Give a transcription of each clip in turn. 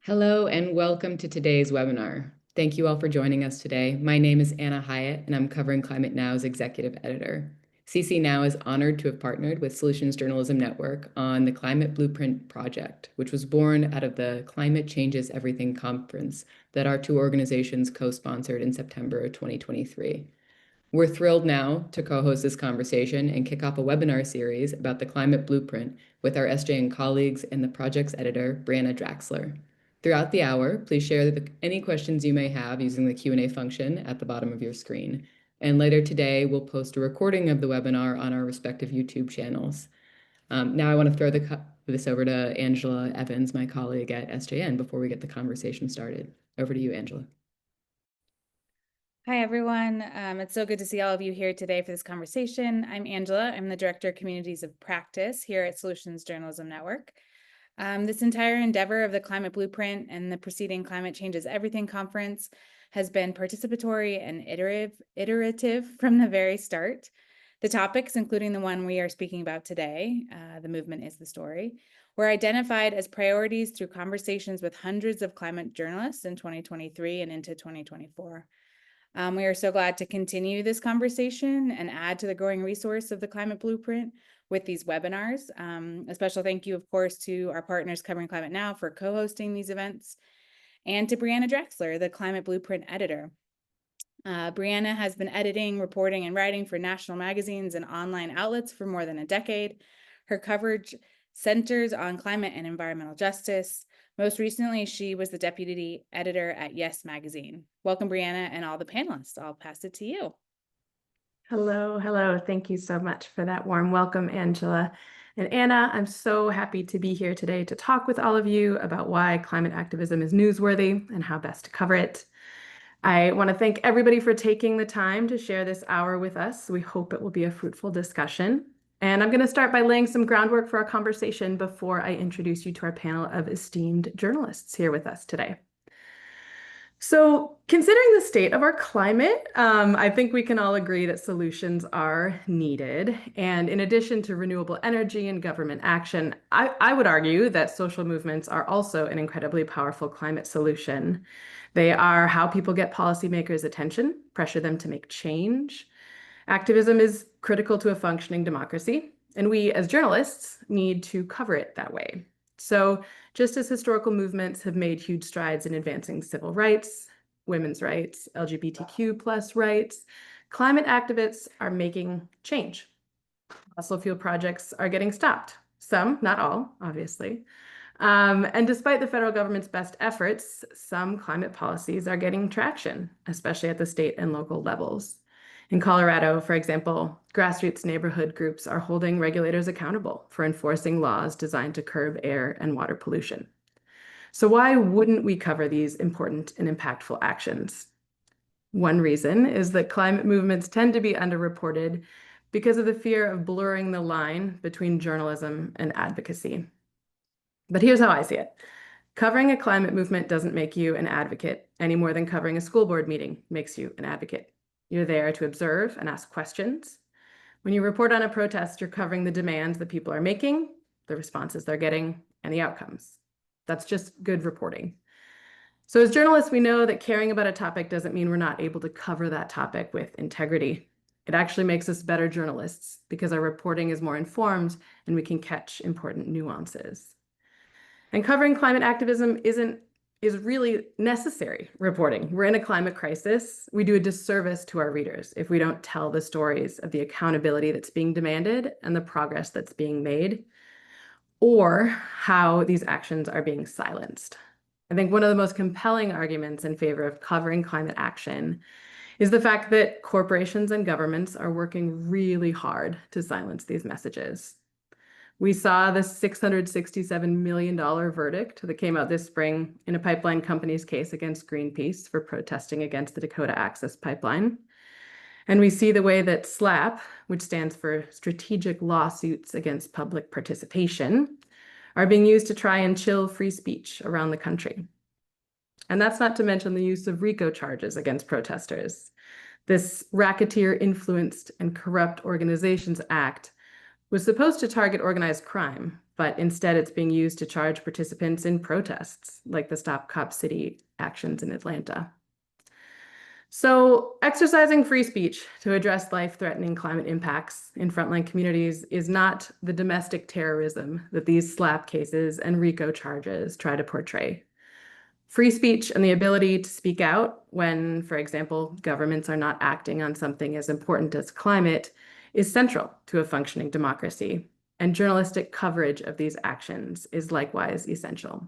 Hello and welcome to today's webinar. Thank you all for joining us today. My name is Anna Hyatt and I'm covering Climate Now's executive editor. CC Now is honored to have partnered with Solutions Journalism Network on the Climate Blueprint Project, which was born out of the Climate Changes Everything conference that our two organizations co-sponsored in September 2023. We're thrilled now to co-host this conversation and kick off a webinar series about the Climate Blueprint with our SJN colleagues and the project's editor, Brianna Draxler. Throughout the hour, please share any questions you may have using the Q&A function at the bottom of your screen. And later today, we'll post a recording of the webinar on our respective YouTube channels. Now I want to throw this over to Angela Evans, my colleague at SJN, before we get the conversation started. Over to you, Angela. Hi, everyone. It's so good to see all of you here today for this conversation. I'm Angela. I'm the Director of Communities of Practice here at Solutions Journalism Network. This entire endeavor of the Climate Blueprint and the preceding Climate Changes Everything conference has been participatory and iterative from the very start. The topics, including the one we are speaking about today, the movement is the story, were identified as priorities through conversations with hundreds of climate journalists in 2023 and into 2024. We are so glad to continue this conversation and add to the growing resource of the Climate Blueprint with these webinars. A special thank you, of course, to our partners covering Climate Now for co-hosting these events, and to Brianna Draxler, the Climate Blueprint editor. Brianna has been editing, reporting, and writing for national magazines and online outlets for more than a decade. Her coverage centers on climate and environmental justice. Most recently, she was the deputy editor at Yes Magazine. Welcome, Brianna, and all the panelists. I'll pass it to you. Hello. Thank you so much for that warm welcome, Angela. And Anna, I'm so happy to be here today to talk with all of you about why climate activism is newsworthy and how best to cover it. I want to thank everybody for taking the time to share this hour with us. We hope it will be a fruitful discussion. And I'm going to start by laying some groundwork for our conversation before I introduce you to our panel of esteemed journalists here with us today. So considering the state of our climate, I think we can all agree that solutions are needed. And in addition to renewable energy and government action, I would argue that social movements are also an incredibly powerful climate solution. They are how people get policymakers' attention, pressure them to make change. Activism is critical to a functioning democracy, and we as journalists need to cover it that way. So just as historical movements have made huge strides in advancing civil rights, women's rights, LGBTQ+ rights, climate activists are making change. Fossil fuel projects are getting stopped. Some, not all, obviously. And despite the federal government's best efforts, some climate policies are getting traction, especially at the state and local levels. In Colorado, for example, grassroots neighborhood groups are holding regulators accountable for enforcing laws designed to curb air and water pollution. So why wouldn't we cover these important and impactful actions? One reason is that climate movements tend to be underreported because of the fear of blurring the line between journalism and advocacy. But here's how I see it. Covering a climate movement doesn't make you an advocate any more than covering a school board meeting makes you an advocate. You're there to observe and ask questions. When you report on a protest, you're covering the demands that people are making, the responses they're getting, and the outcomes. That's just good reporting. So as journalists, we know that caring about a topic doesn't mean we're not able to cover that topic with integrity. It actually makes us better journalists because our reporting is more informed and we can catch important nuances. And covering climate activism is really necessary reporting. We're in a climate crisis. We do a disservice to our readers if we don't tell the stories of the accountability that's being demanded and the progress that's being made, or how these actions are being silenced. I think one of the most compelling arguments in favor of covering climate action is the fact that corporations and governments are working really hard to silence these messages. We saw the $667 million verdict that came out this spring in a pipeline company's case against Greenpeace for protesting against the Dakota Access Pipeline. And we see the way that SLAP, which stands for Strategic Lawsuits Against Public Participation, are being used to try and chill free speech around the country. And that's not to mention the use of RICO charges against protesters. This Racketeer Influenced and Corrupt Organizations Act was supposed to target organized crime, but instead it's being used to charge participants in protests like the Stop Cop City actions in Atlanta. So exercising free speech to address life-threatening climate impacts in frontline communities is not the domestic terrorism that these SLAPP cases and RICO charges try to portray. Free speech and the ability to speak out when, for example, governments are not acting on something as important as climate is central to a functioning democracy, and journalistic coverage of these actions is likewise essential.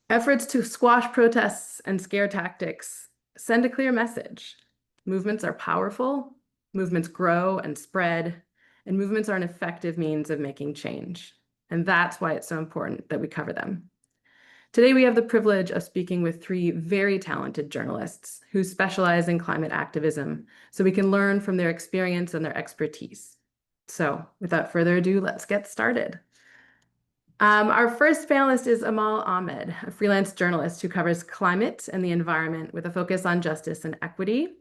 Efforts to squash protests and scare tactics send a clear message. Movements are powerful, movements grow and spread, and movements are an effective means of making change. And that's why it's so important that we cover them. Today, we have the privilege of speaking with three very talented journalists who specialize in climate activism, so we can learn from their experience and their expertise. So without further ado, let's get started. Our first panelist is Amal Ahmed, a freelance journalist who covers climate and the environment with a focus on justice and equity.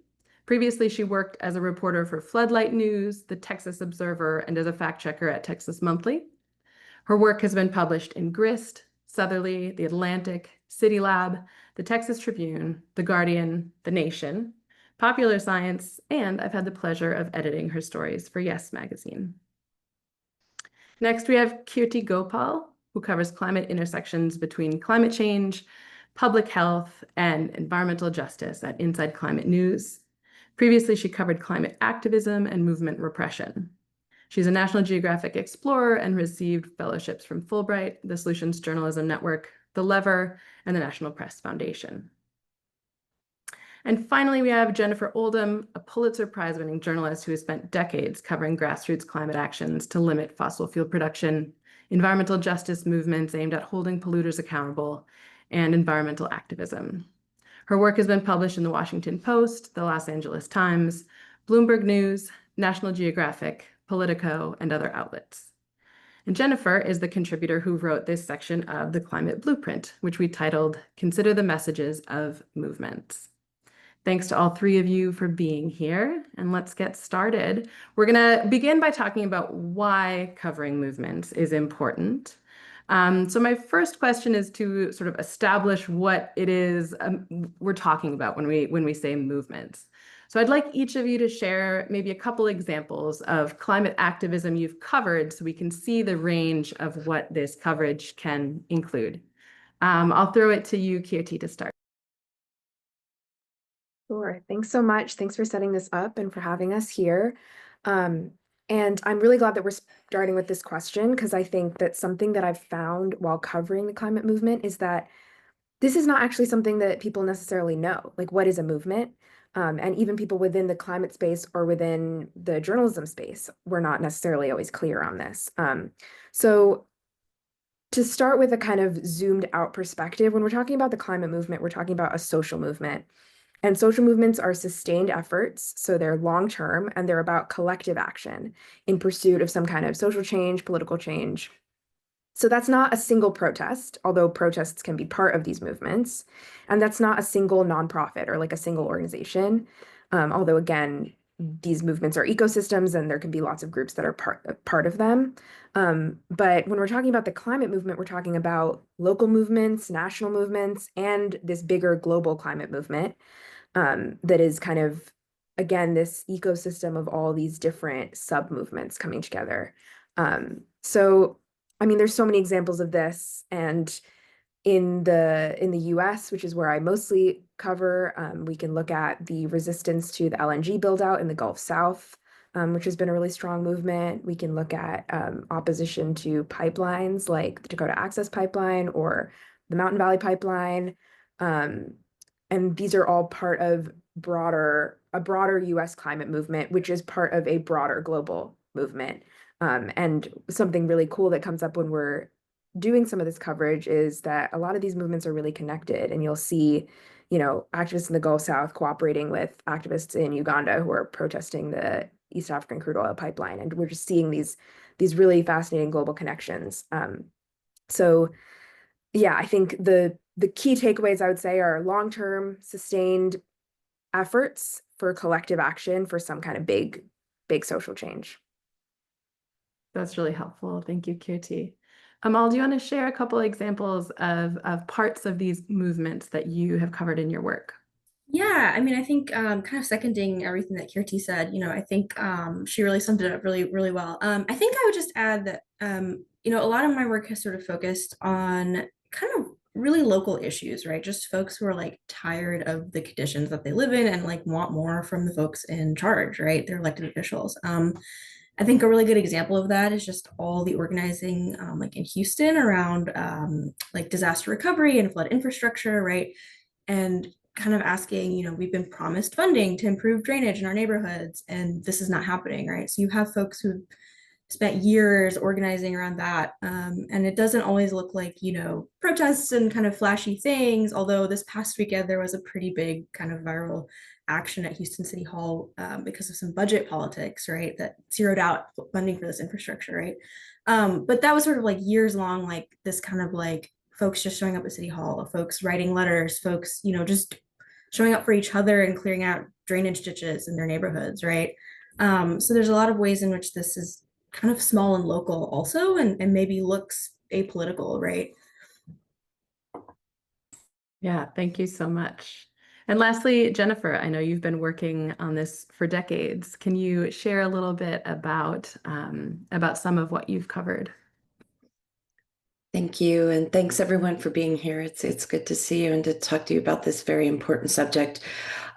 Previously, she worked as a reporter for Floodlight News, the Texas Observer, and as a fact checker at Texas Monthly. Her work has been published in Grist, Southerly, The Atlantic, City Lab, the Texas Tribune, The Guardian, The Nation, Popular Science, and I've had the pleasure of editing her stories for Yes magazine. Next, we have Keerti Gopal, who covers climate intersections between climate change, public health, and environmental justice at Inside Climate News. Previously, she covered climate activism and movement repression. She's a National Geographic explorer and received fellowships from Fulbright, the Solutions Journalism Network, The Lever, and the National Press Foundation. And finally, we have Jennifer Oldham, a Pulitzer Prize-winning journalist who has spent decades covering grassroots climate actions to limit fossil fuel production, environmental justice movements aimed at holding polluters accountable, and environmental activism. Her work has been published in the Washington Post, the Los Angeles Times, Bloomberg News, National Geographic, Politico, and other outlets. And Jennifer is the contributor who wrote this section of the Climate Blueprint, which we titled Consider the Messages of Movements. Thanks to all three of you for being here, and let's get started. We're going to begin by talking about why covering movements is important. So my first question is to sort of establish what it is we're talking about when we say movements. So I'd like each of you to share maybe a couple examples of climate activism you've covered so we can see the range of what this coverage can include. I'll throw it to you, Keerti, to start. Sure. Thanks so much. Thanks for setting this up and for having us here. And I'm really glad that we're starting with this question because I think that something that I've found while covering the climate movement is that this is not actually something that people necessarily know. Like, what is a movement? And even people within the climate space or within the journalism space, we're not necessarily always clear on this. So to start with a kind of zoomed out perspective, when we're talking about the climate movement, we're talking about a social movement. And social movements are sustained efforts, so they're long-term, and they're about collective action in pursuit of some kind of social change, political change. So that's not a single protest, although protests can be part of these movements. And that's not a single nonprofit or like a single organization, although again, these movements are ecosystems and there can be lots of groups that are part of them. But when we're talking about the climate movement, we're talking about local movements, national movements, and this bigger global climate movement. That is kind of, again, this ecosystem of all these different sub-movements coming together. So, I mean, there's so many examples of this, and in the US, which is where I mostly cover, we can look at the resistance to the LNG build out in the Gulf South, which has been a really strong movement. We can look at opposition to pipelines like the Dakota Access Pipeline or the Mountain Valley Pipeline. And these are all part of a broader US climate movement, which is part of a broader global movement. And something really cool that comes up when we're doing some of this coverage is that a lot of these movements are really connected, and you'll see, activists in the Gulf South cooperating with activists in Uganda who are protesting the East African crude oil pipeline. And we're just seeing these really fascinating global connections. So yeah, I think the key takeaways I would say are long-term sustained efforts for collective action for some kind of big social change. That's really helpful. Thank you, Keerti. Amal, do you want to share a couple examples of parts of these movements that you have covered in your work? Yeah, I mean, I think kind of seconding everything that Kirti said, I think she really summed it up really, really well. I think I would just add that, a lot of my work has sort of focused on kind of really local issues, right? Just folks who are like tired of the conditions that they live in and like want more from the folks in charge, right? Their elected officials. I think a really good example of that is just all the organizing like in Houston around like disaster recovery and flood infrastructure, right? And kind of asking, we've been promised funding to improve drainage in our neighborhoods, and this is not happening, right? So you have folks who spent years organizing around that. And it doesn't always look like, protests and kind of flashy things, although this past weekend there was a pretty big kind of viral action at Houston City Hall because of some budget politics, right? That zeroed out funding for this infrastructure, right? But that was sort of like years long, like this kind of like folks just showing up at City Hall, folks writing letters, folks, just showing up for each other and clearing out drainage ditches in their neighborhoods, right? So there's a lot of ways in which this is kind of small and local also, and maybe looks apolitical, right? Yeah, thank you so much. And lastly, Jennifer, I know you've been working on this for decades. Can you share a little bit about some of what you've covered? Thank you, and thanks everyone for being here. It's good to see you and to talk to you about this very important subject.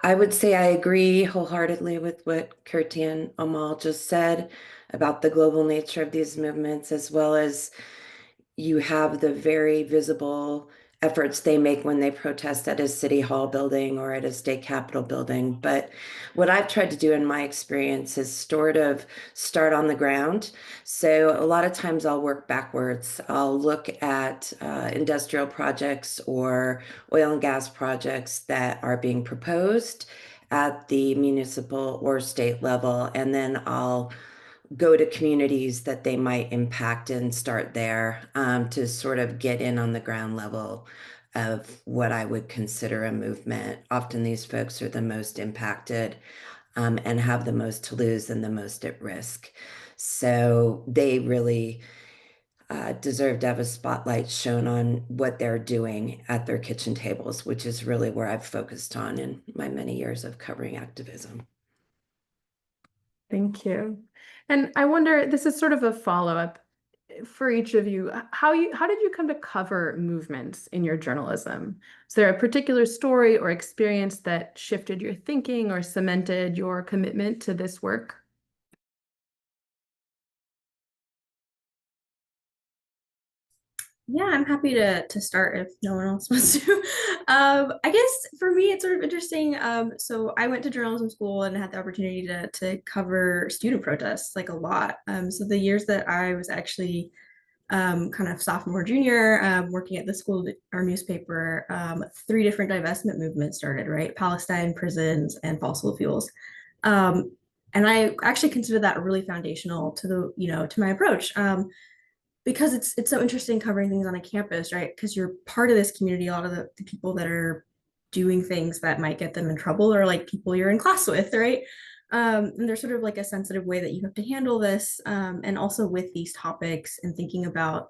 I would say I agree wholeheartedly with what Keerti and Amal just said about the global nature of these movements, as well as you have the very visible efforts they make when they protest at a city hall building or at a state capitol building. But what I've tried to do in my experience is sort of start on the ground. So a lot of times I'll work backwards. I'll look at industrial projects or oil and gas projects that are being proposed at the municipal or state level, and then I'll go to communities that they might impact and start there to sort of get in on the ground level of what I would consider a movement. Often these folks are the most impacted and have the most to lose and the most at risk. So they really deserve to have a spotlight shown on what they're doing at their kitchen tables, which is really where I've focused on in my many years of covering activism. Thank you. And I wonder, this is sort of a follow-up for each of you. How did you come to cover movements in your journalism? Is there a particular story or experience that shifted your thinking or cemented your commitment to this work? Yeah, I'm happy to start if no one else wants to. I guess for me, it's sort of interesting. So I went to journalism school and had the opportunity to cover student protests like a lot. So the years that I was actually kind of sophomore, junior, working at the school, our newspaper, 3 different divestment movements started, right? Palestine, prisons, and fossil fuels. And I actually consider that really foundational to to my approach. Because it's so interesting covering things on a campus, right? Because you're part of this community. A lot of the people that are doing things that might get them in trouble are like people you're in class with, right? And there's sort of like a sensitive way that you have to handle this, and also with these topics and thinking about,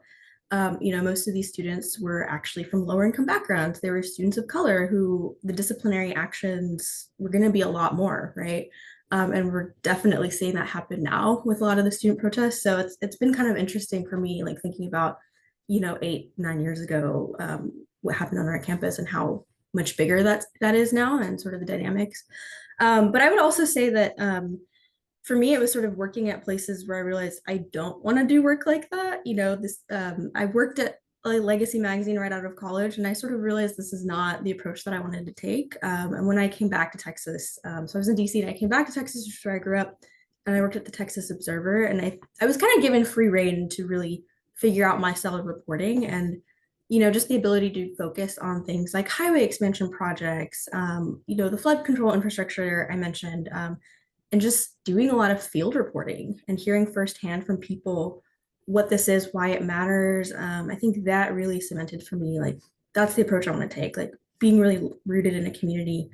most of these students were actually from lower income backgrounds. They were students of color who the disciplinary actions were going to be a lot more, right? And we're definitely seeing that happen now with a lot of the student protests. So it's been kind of interesting for me, like thinking about, 8, 9 years ago, what happened on our campus and how much bigger that is now and sort of the dynamics. But I would also say that for me, it was sort of working at places where I realized I don't want to do work like that. I worked at a legacy magazine right out of college, and I sort of realized this is not the approach that I wanted to take. And when I came back to Texas, so I was in DC and I came back to Texas, which is where I grew up, and I worked at the Texas Observer, and I was kind of given free rein to really figure out my style of reporting and just the ability to focus on things like highway expansion projects, the flood control infrastructure I mentioned, and just doing a lot of field reporting and hearing firsthand from people what this is, why it matters. I think that really cemented for me, like, that's the approach I want to take, like being really rooted in a community,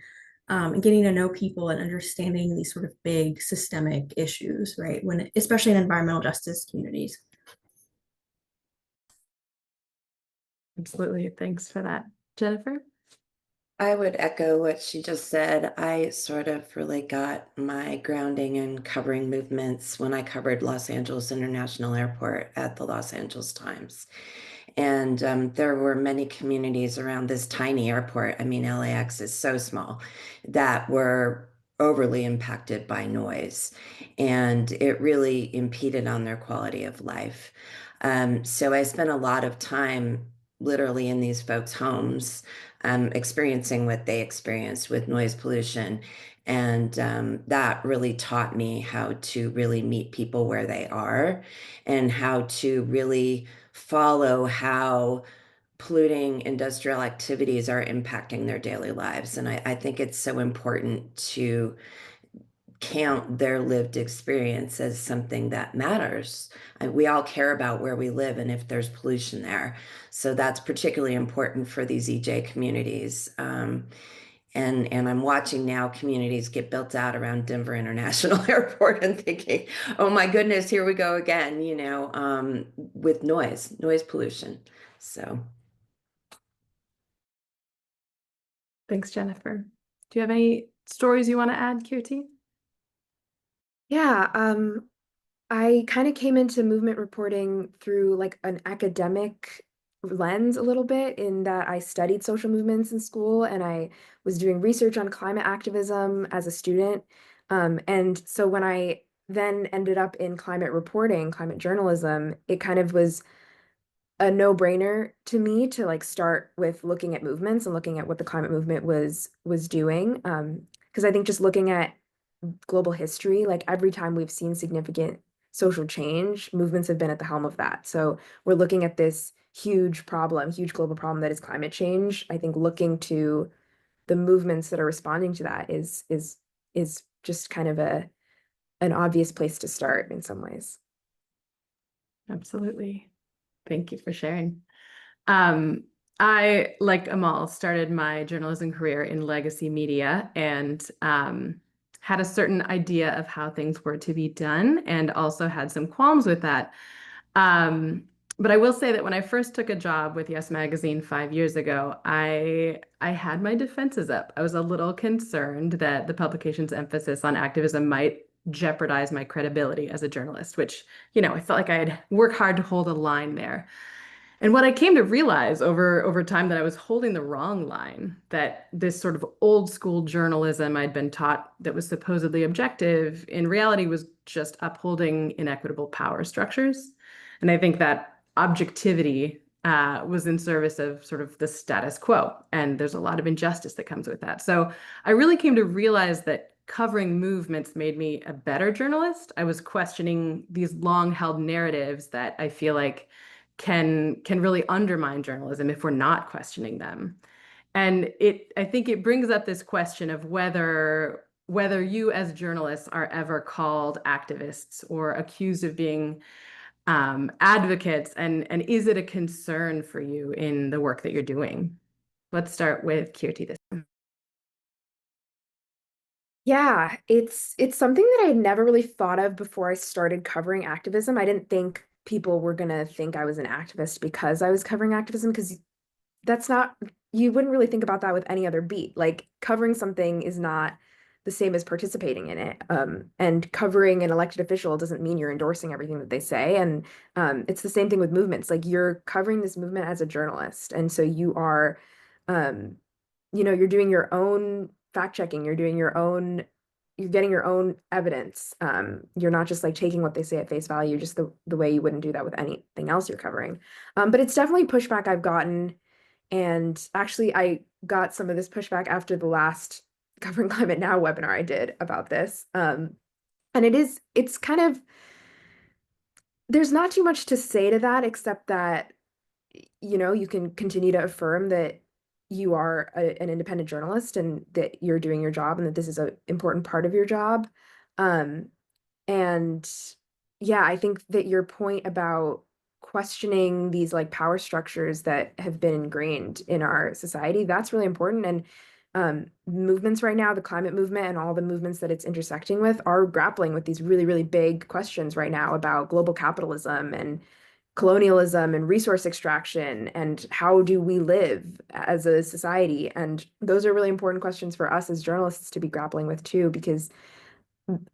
and getting to know people and understanding these sort of big systemic issues, right? Especially in environmental justice communities. Absolutely. Thanks for that. Jennifer? I would echo what she just said. I sort of really got my grounding in covering movements when I covered Los Angeles International Airport at the Los Angeles Times. And there were many communities around this tiny airport. I mean, LAX is so small, that were overly impacted by noise. And it really impeded on their quality of life. So I spent a lot of time literally in these folks' homes, experiencing what they experienced with noise pollution. And that really taught me how to really meet people where they are and how to really follow how polluting industrial activities are impacting their daily lives. And I think it's so important to count their lived experience as something that matters. We all care about where we live and if there's pollution there. So that's particularly important for these EJ communities. And I'm watching now communities get built out around Denver International Airport and thinking, oh my goodness, here we go again, with noise pollution. So. Thanks, Jennifer. Do you have any stories you want to add, Keerti? Yeah, I kind of came into movement reporting through like an academic lens a little bit, in that I studied social movements in school and I was doing research on climate activism as a student. And so when I then ended up in climate reporting, climate journalism, it kind of was a no-brainer to me to like start with looking at movements and looking at what the climate movement was doing. Because I think just looking at global history, like every time we've seen significant social change, movements have been at the helm of that. So we're looking at this huge problem, huge global problem that is climate change. I think looking to the movements that are responding to that is just kind of an obvious place to start in some ways. Absolutely. Thank you for sharing. I, like Amal, started my journalism career in legacy media and had a certain idea of how things were to be done, and also had some qualms with that. But I will say that when I first took a job with Yes Magazine 5 years ago, I had my defenses up. I was a little concerned that the publication's emphasis on activism might jeopardize my credibility as a journalist, which, I felt like I had worked hard to hold a line there. And what I came to realize over time, that I was holding the wrong line, that this sort of old school journalism I'd been taught that was supposedly objective, in reality was just upholding inequitable power structures. And I think that objectivity was in service of sort of the status quo. And there's a lot of injustice that comes with that. So I really came to realize that covering movements made me a better journalist. I was questioning these long held narratives that I feel like can really undermine journalism if we're not questioning them. And I think it brings up this question of whether you as journalists are ever called activists or accused of being advocates, and is it a concern for you in the work that you're doing? Let's start with Keerti this time. Yeah, it's something that I had never really thought of before I started covering activism. I didn't think people were gonna think I was an activist because I was covering activism, because that's not, you wouldn't really think about that with any other beat. Like covering something is not the same as participating in it. And covering an elected official doesn't mean you're endorsing everything that they say. And it's the same thing with movements. Like you're covering this movement as a journalist. And so you are, um, you're doing your own fact checking, you're getting your own evidence. You're not just like taking what they say at face value, just the way you wouldn't do that with anything else you're covering. But it's definitely pushback I've gotten. And actually, I got some of this pushback after the last Covering Climate Now webinar I did about this. And it's kind of, there's not too much to say to that, except that, you can continue to affirm that you are an independent journalist and that you're doing your job and that this is an important part of your job. Um, and yeah, I think that your point about questioning these like power structures that have been ingrained in our society, that's really important. And movements right now, the climate movement and all the movements that it's intersecting with are grappling with these really, really big questions right now about global capitalism and colonialism and resource extraction and how do we live as a society. And those are really important questions for us as journalists to be grappling with too, because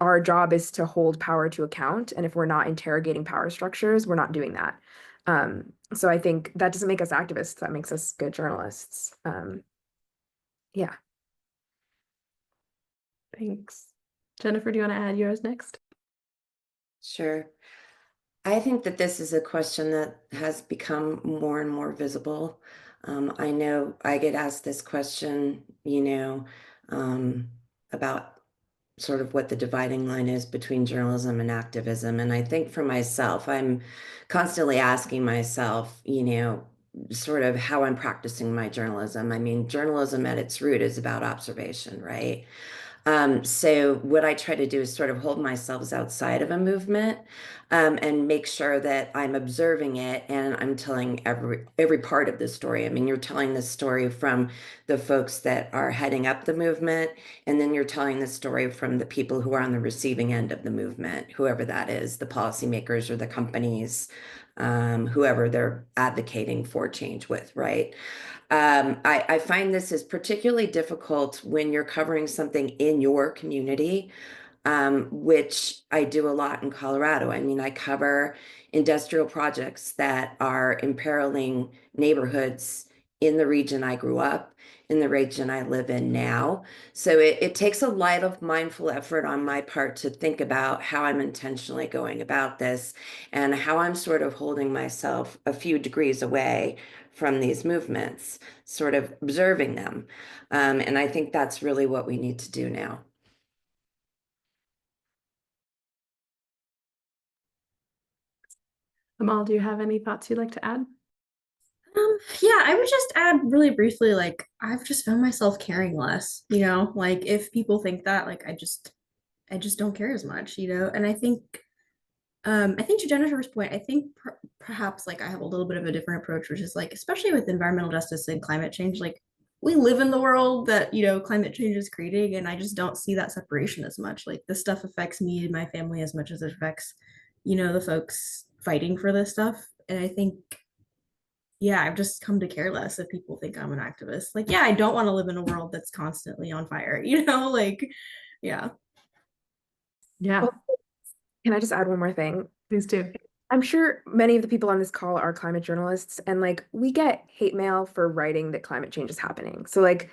our job is to hold power to account. And if we're not interrogating power structures, we're not doing that. So I think that doesn't make us activists, that makes us good journalists. Yeah. Thanks. Jennifer, do you want to add yours next? Sure. I think that this is a question that has become more and more visible. I know I get asked this question, about sort of what the dividing line is between journalism and activism. And I think for myself, I'm constantly asking myself, sort of how I'm practicing my journalism. I mean, journalism at its root is about observation, right? So what I try to do is sort of hold myself outside of a movement, and make sure that I'm observing it and I'm telling every part of the story. I mean, you're telling the story from the folks that are heading up the movement, and then you're telling the story from the people who are on the receiving end of the movement, whoever that is, the policymakers or the companies, whoever they're advocating for change with, right? I find this is particularly difficult when you're covering something in your community, which I do a lot in Colorado. I mean, I cover industrial projects that are imperiling neighborhoods in the region I grew up, in the region I live in now. So it takes a lot of mindful effort on my part to think about how I'm intentionally going about this and how I'm sort of holding myself a few degrees away from these movements, sort of observing them. And I think that's really what we need to do now. Amal, do you have any thoughts you'd like to add? Yeah, I would just add really briefly, like I've just found myself caring less, like if people think that, like I just don't care as much, and I think to Jennifer's point, I think perhaps like I have a little bit of a different approach, which is like, especially with environmental justice and climate change, like we live in the world that, climate change is creating, and I just don't see that separation as much. Like this stuff affects me and my family as much as it affects, the folks fighting for this stuff. And I think, yeah, I've just come to care less if people think I'm an activist. Like, yeah, I don't want to live in a world that's constantly on fire, like, yeah. Yeah, Well, can I just add one more thing? please do. I'm sure many of the people on this call are climate journalists, and like we get hate mail for writing that climate change is happening. So like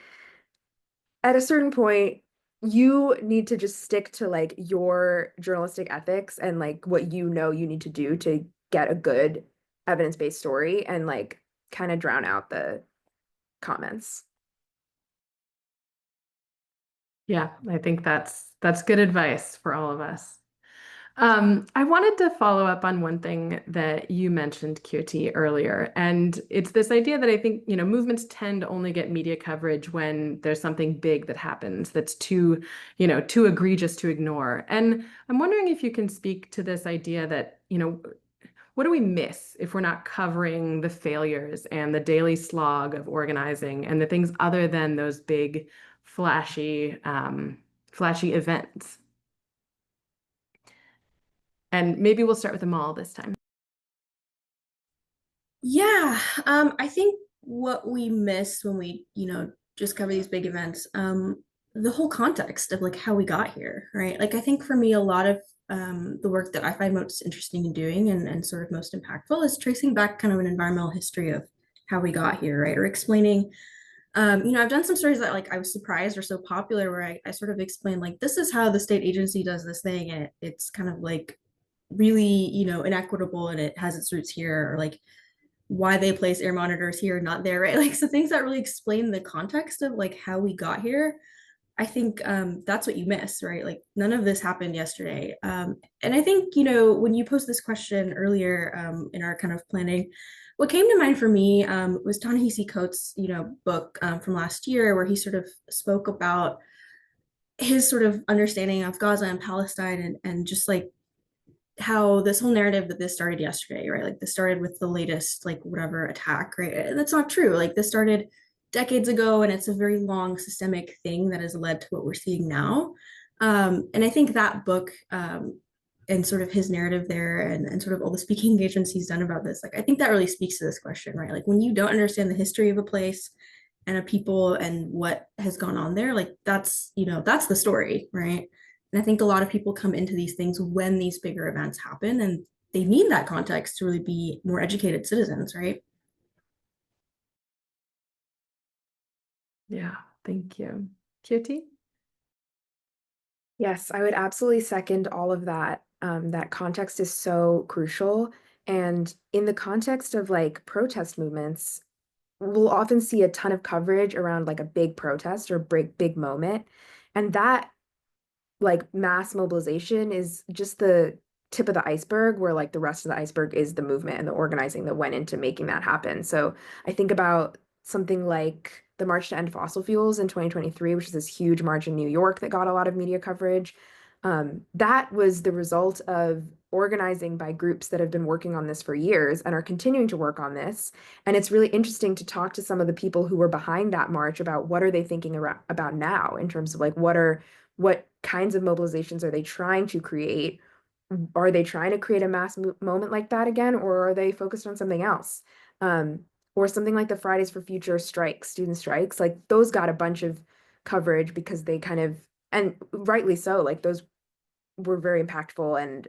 at a certain point, you need to just stick to like your journalistic ethics and like what you know you need to do to get a good evidence-based story and like kind of drown out the comments. Yeah, I think that's good advice for all of us. I wanted to follow up on one thing that you mentioned, Keerti, earlier, and it's this idea that I think, movements tend to only get media coverage when there's something big that happens that's too egregious to ignore. And I'm wondering if you can speak to this idea that, what do we miss if we're not covering the failures and the daily slog of organizing and the things other than those big, flashy events? And maybe we'll start with Amal this time. Yeah, I think what we miss when we, just cover these big events, the whole context of like how we got here, right? Like I think for me, a lot of the work that I find most interesting in doing and sort of most impactful is tracing back kind of an environmental history of how we got here, right? Or explaining, I've done some stories that like I was surprised are so popular where I sort of explain like this is how the state agency does this thing, and it's kind of like really, inequitable, and it has its roots here, or like why they place air monitors here, not there, right? Like, so things that really explain the context of like how we got here. I think that's what you miss, right? Like none of this happened yesterday. And I think, when you posed this question earlier in our kind of planning, what came to mind for me was Ta-Nehisi Coates', book from last year, where he sort of spoke about his sort of understanding of Gaza and Palestine, and just like how this whole narrative that this started yesterday, right? Like this started with the latest, like whatever attack, right? And that's not true. Like this started decades ago, and it's a very long systemic thing that has led to what we're seeing now. And I think that book and sort of his narrative there and sort of all the speaking engagements he's done about this, like I think that really speaks to this question, right? Like when you don't understand the history of a place and a people and what has gone on there, like that's, you know, that's the story, right? And I think a lot of people come into these things when these bigger events happen, and they need that context to really be more educated citizens, right? Yeah, thank you. Keerti? Yes, I would absolutely second all of that. That context is so crucial. And in the context of like protest movements, we'll often see a ton of coverage around like a big protest or big moment. And that like mass mobilization is just the tip of the iceberg, where like the rest of the iceberg is the movement and the organizing that went into making that happen. So I think about something like the March to End Fossil Fuels in 2023, which is this huge march in New York that got a lot of media coverage. That was the result of organizing by groups that have been working on this for years and are continuing to work on this. And it's really interesting to talk to some of the people who were behind that march about what are they thinking about now in terms of like what kinds of mobilizations are they trying to create? Are they trying to create a mass moment like that again, or are they focused on something else? Um, or something like the Fridays for Future strikes, student strikes, like those got a bunch of coverage because they kind of, and rightly so, like those were very impactful and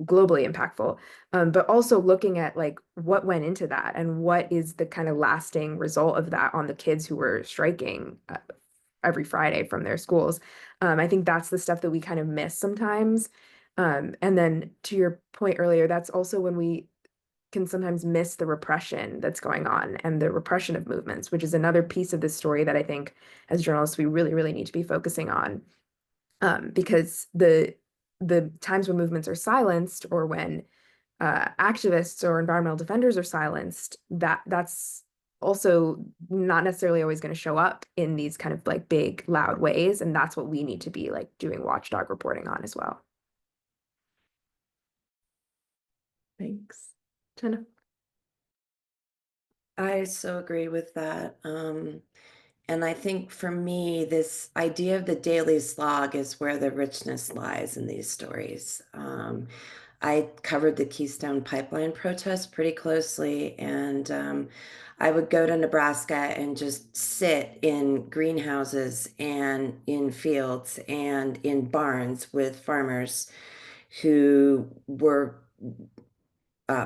globally impactful. But also looking at like what went into that and what is the kind of lasting result of that on the kids who were striking every Friday from their schools. I think that's the stuff that we kind of miss sometimes. And then to your point earlier, that's also when we can sometimes miss the repression that's going on and the repression of movements, which is another piece of this story that I think as journalists, we really, really need to be focusing on. Because the times when movements are silenced or when activists or environmental defenders are silenced, that's also not necessarily always going to show up in these kind of like big, loud ways. And that's what we need to be like doing watchdog reporting on as well. Thanks. Jenna? I so agree with that. And I think for me, this idea of the daily slog is where the richness lies in these stories. I covered the Keystone Pipeline protest pretty closely, and I would go to Nebraska and just sit in greenhouses and in fields and in barns with farmers who were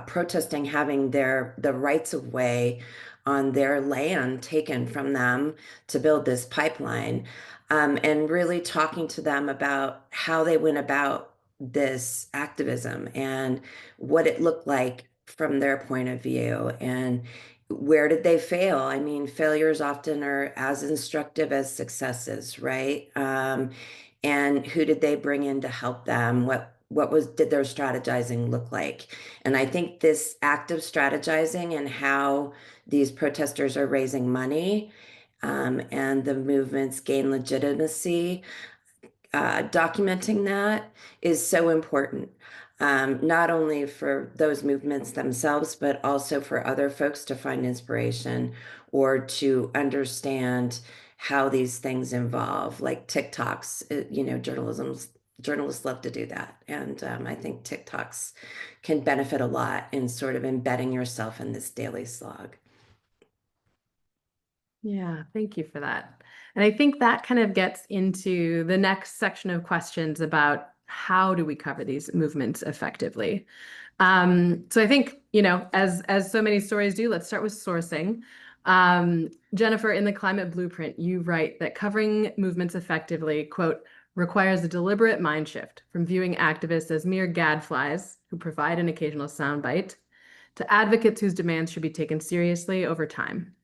protesting having the rights of way on their land taken from them to build this pipeline, and really talking to them about how they went about this activism and what it looked like from their point of view and where did they fail. I mean, failures often are as instructive as successes, right? And who did they bring in to help them? Did their strategizing look like? And I think this active strategizing and how these protesters are raising money, and the movements gain legitimacy, documenting that is so important, not only for those movements themselves, but also for other folks to find inspiration or to understand how these things evolve, like TikToks. Journalists love to do that, and I think TikToks can benefit a lot in sort of embedding yourself in this daily slog. Yeah, thank you for that. And I think that kind of gets into the next section of questions about how do we cover these movements effectively. So I think, as so many stories do, let's start with sourcing. Jennifer, in the Climate Blueprint, you write that covering movements effectively, quote, requires a deliberate mind shift from viewing activists as mere gadflies who provide an occasional soundbite to advocates whose demands should be taken seriously over time.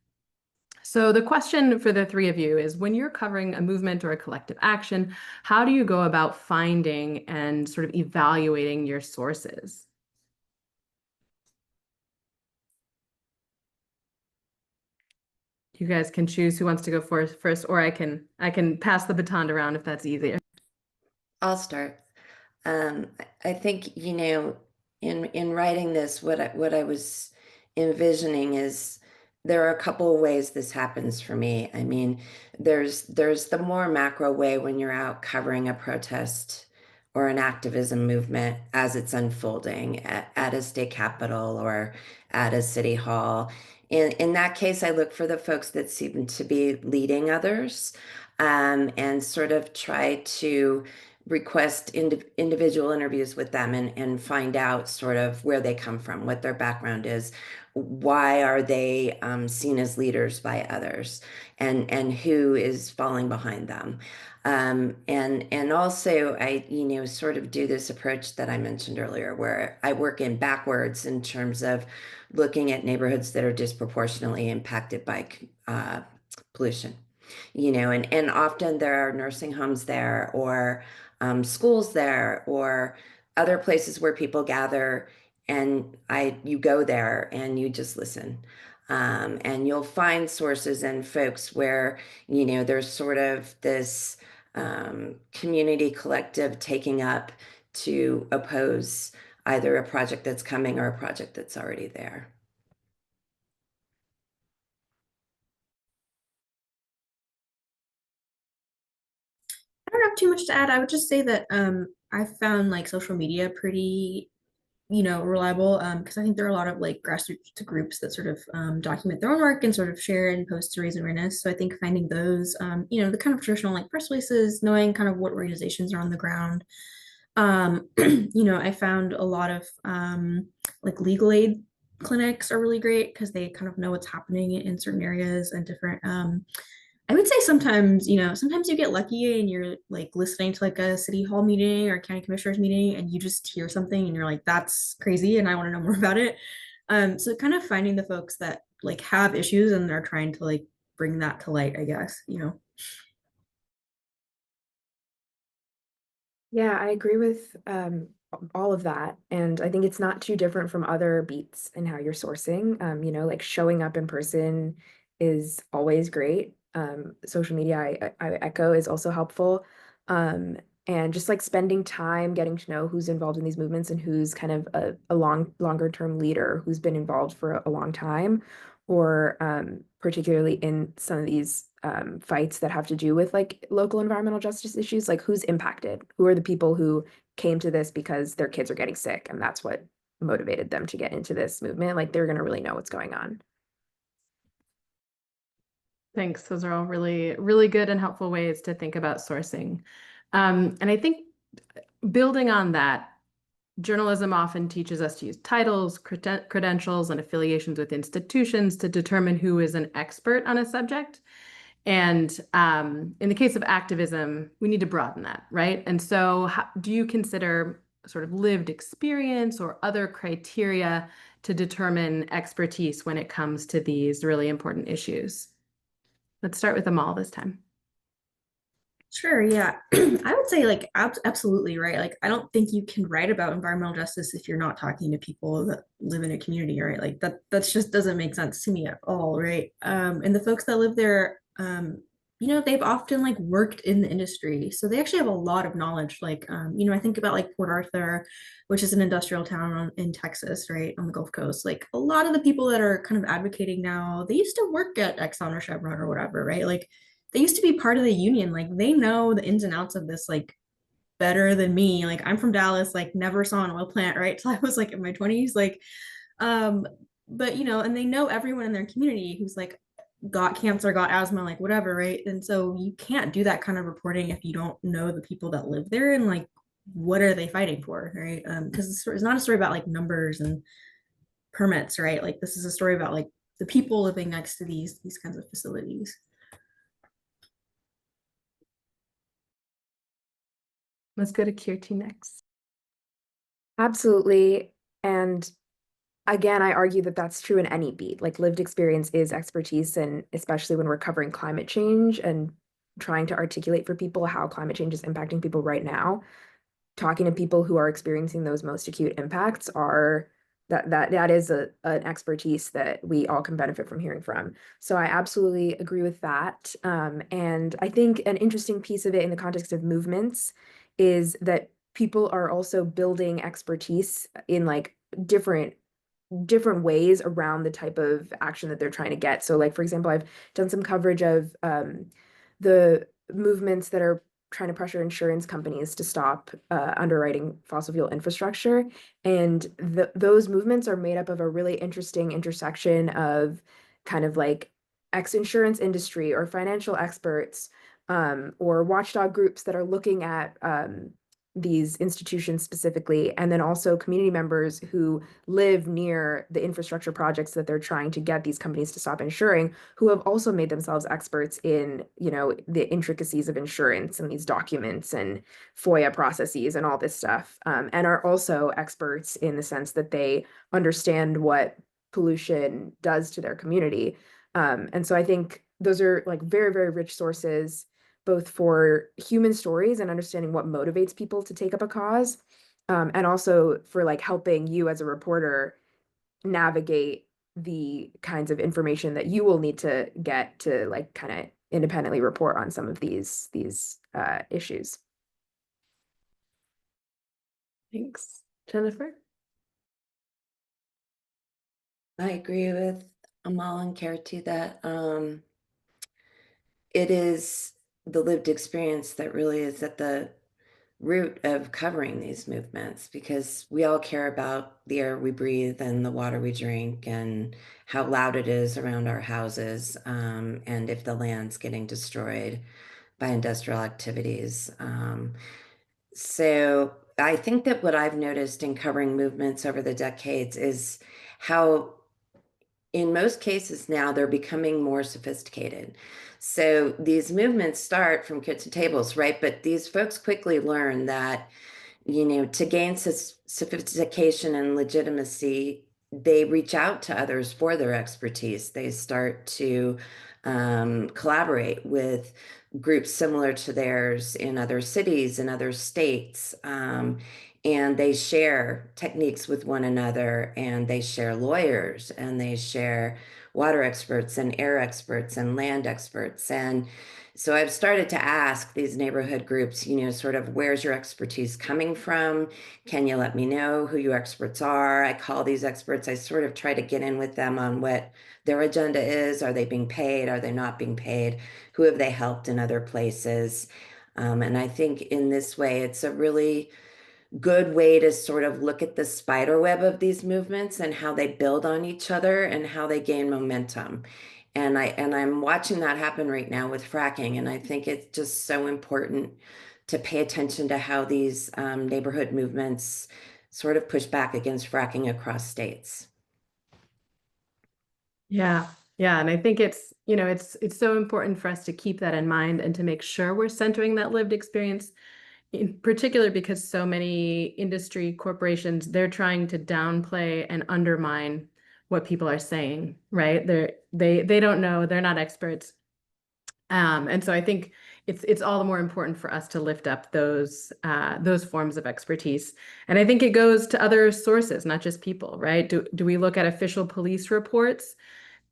So the question for the three of you is, when you're covering a movement or a collective action, how do you go about finding and sort of evaluating your sources? You guys can choose who wants to go first, or I can pass the baton around if that's easier. I'll start. I think, in writing this, what I was envisioning is there are a couple of ways this happens for me. I mean, there's the more macro way when you're out covering a protest or an activism movement as it's unfolding at a state capitol or at a city hall. In that case, I look for the folks that seem to be leading others, and sort of try to request individual interviews with them and find out sort of where they come from, what their background is, why are they seen as leaders by others, and who is falling behind them. And also I, sort of do this approach that I mentioned earlier, where I work in backwards in terms of looking at neighborhoods that are disproportionately impacted by pollution. And often there are nursing homes there, or schools there, or other places where people gather, and you go there and you just listen. And you'll find sources and folks where, there's sort of this community collective taking up to oppose either a project that's coming or a project that's already there. I don't have too much to add. I would just say that I found like social media pretty, reliable, because I think there are a lot of like grassroots groups that sort of document their own work and sort of share and post to raise awareness. So I think finding those, the kind of traditional like press releases, knowing kind of what organizations are on the ground. I found a lot of like legal aid clinics are really great because they kind of know what's happening in certain areas and different I would say sometimes, sometimes you get lucky and you're like listening to like a city hall meeting or county commissioners meeting and you just hear something and you're like, that's crazy and I want to know more about it. So kind of finding the folks that like have issues and they're trying to like bring that to light, I guess. Yeah, I agree with all of that. And I think it's not too different from other beats in how you're sourcing. Like showing up in person is always great. Social media, I echo, is also helpful. And just like spending time getting to know who's involved in these movements and who's kind of a longer term leader who's been involved for a long time, or particularly in some of these fights that have to do with like local environmental justice issues, like who's impacted, who are the people who came to this because their kids are getting sick and that's what motivated them to get into this movement. Like they're going to really know what's going on. Thanks. Those are all really, really good and helpful ways to think about sourcing. And I think building on that, journalism often teaches us to use titles, credentials, and affiliations with institutions to determine who is an expert on a subject. And in the case of activism, we need to broaden that, right? And so do you consider sort of lived experience or other criteria to determine expertise when it comes to these really important issues? Let's start with Amal this time. Sure, yeah. I would say like absolutely right. Like I don't think you can write about environmental justice if you're not talking to people that live in a community, right? Like that's just doesn't make sense to me at all, right? And the folks that live there, they've often like worked in the industry. So they actually have a lot of knowledge. Like I think about like Port Arthur, which is an industrial town in Texas, right? On the Gulf Coast. Like a lot of the people that are kind of advocating now, they used to work at Exxon or Chevron or whatever, right? Like they used to be part of the union. Like they know the ins and outs of this like better than me. Like I'm from Dallas, like never saw an oil plant, right? Till I was like in my 20s. Like, but and they know everyone in their community who's like got cancer, got asthma, like whatever, right? And so you can't do that kind of reporting if you don't know the people that live there and like what are they fighting for, right? Because it's not a story about like numbers and permits, right? Like this is a story about like the people living next to these kinds of facilities. Let's go to Keerti next. Absolutely. And again, I argue that that's true in any beat. Like lived experience is expertise, and especially when we're covering climate change and trying to articulate for people how climate change is impacting people right now. Talking to people who are experiencing those most acute impacts are that is an expertise that we all can benefit from hearing from. So I absolutely agree with that. And I think an interesting piece of it in the context of movements is that people are also building expertise in like different different ways around the type of action that they're trying to get. So like, for example, I've done some coverage of the movements that are trying to pressure insurance companies to stop underwriting fossil fuel infrastructure. And those movements are made up of a really interesting intersection of kind of like ex-insurance industry or financial experts or watchdog groups that are looking at these institutions specifically, and then also community members who live near the infrastructure projects that they're trying to get these companies to stop insuring, who have also made themselves experts in, you know, the intricacies of insurance and these documents and FOIA processes and all this stuff, and are also experts in the sense that they understand what pollution does to their community. And so I think those are like very, very rich sources, both for human stories and understanding what motivates people to take up a cause, and also for like helping you as a reporter navigate the kinds of information that you will need to get to like kind of independently report on some of these issues. Thanks. Jennifer? I agree with Amal and Keerti that it is the lived experience that really is at the root of covering these movements, because we all care about the air we breathe and the water we drink and how loud it is around our houses, and if the land's getting destroyed by industrial activities. So I think that what I've noticed in covering movements over the decades is how in most cases now they're becoming more sophisticated. So these movements start from kitchen tables, right? But these folks quickly learn that, you know, to gain sophistication and legitimacy, they reach out to others for their expertise. They start to collaborate with groups similar to theirs in other cities and other states. And they share techniques with one another, and they share lawyers, and they share water experts and air experts and land experts. And so I've started to ask these neighborhood groups, you know, sort of, where's your expertise coming from? Can you let me know who your experts are? I call these experts, I sort of try to get in with them on what their agenda is. Are they being paid? Are they not being paid? Who have they helped in other places? And I think in this way, it's a really good way to sort of look at the spider web of these movements and how they build on each other and how they gain momentum. And I'm watching that happen right now with fracking. And I think it's just so important to pay attention to how these neighborhood movements sort of push back against fracking across states. Yeah. Yeah. And I think it's, you know, it's so important for us to keep that in mind and to make sure we're centering that lived experience, in particular because so many industry corporations, they're trying to downplay and undermine what people are saying, right? They don't know, they're not experts. And so I think it's all the more important for us to lift up those forms of expertise. And I think it goes to other sources, not just people, right? Do we look at official police reports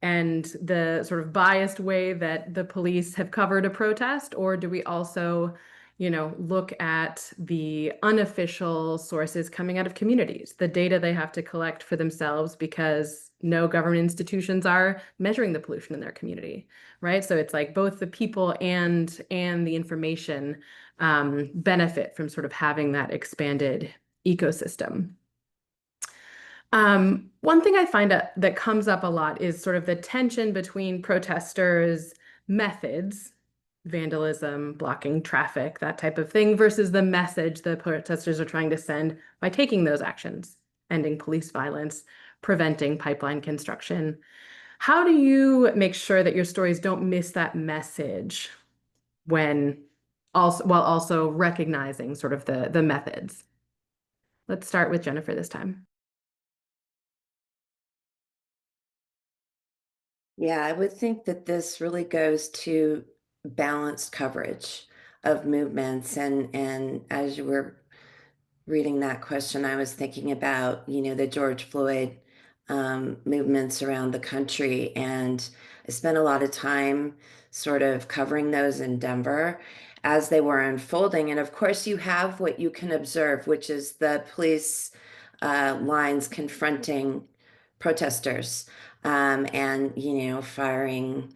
and the sort of biased way that the police have covered a protest? Or do we also, you know, look at the unofficial sources coming out of communities, the data they have to collect for themselves because no government institutions are measuring the pollution in their community, right? So it's like both the people and the information benefit from sort of having that expanded ecosystem. One thing I find that comes up a lot is sort of the tension between protesters' methods, vandalism, blocking traffic, that type of thing, versus the message the protesters are trying to send by taking those actions, ending police violence, preventing pipeline construction. How do you make sure that your stories don't miss that message while also recognizing sort of the methods? Let's start with Jennifer this time. Yeah, I would think that this really goes to balanced coverage of movements. And as you were reading that question, I was thinking about, you know, the George Floyd movements around the country. And I spent a lot of time sort of covering those in Denver as they were unfolding. And of course, you have what you can observe, which is the police lines confronting protesters, and, firing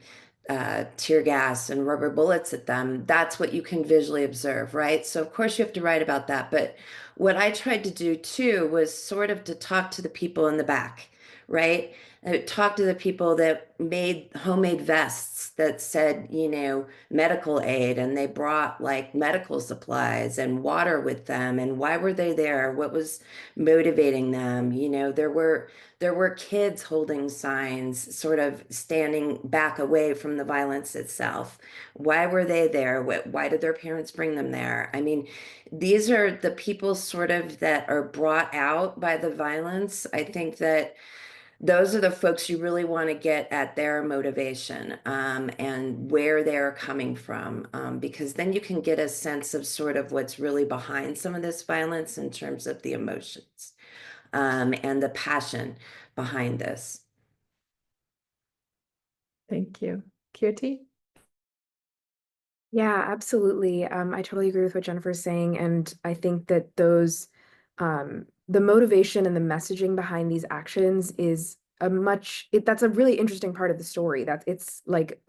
tear gas and rubber bullets at them. That's what you can visually observe, right? So of course you have to write about that. But what I tried to do too was sort of to talk to the people in the back, right? Talk to the people that made homemade vests that said, medical aid, and they brought like medical supplies and water with them. And why were they there? What was motivating them? There were kids holding signs, sort of standing back away from the violence itself. Why were they there? Why did their parents bring them there? I mean, these are the people sort of that are brought out by the violence. I think that those are the folks you really want to get at their motivation, and where they're coming from, because then you can get a sense of sort of what's really behind some of this violence in terms of the emotions, and the passion behind this. Thank you. Keerti? Yeah, absolutely. I totally agree with what Jennifer's saying, and I think that the motivation and the messaging behind these actions is that's a really interesting part of the story. That it's like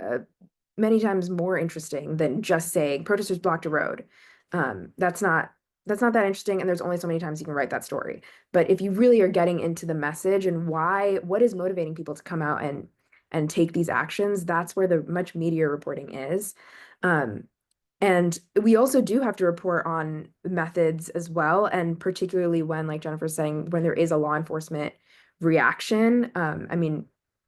many times more interesting than just saying protesters blocked a road. That's not that interesting, and there's only so many times you can write that story. But if you really are getting into the message and what is motivating people to come out and take these actions, that's where the much media reporting is. And we also do have to report on methods as well, and particularly when, like Jennifer's saying, when there is a law enforcement reaction. I mean,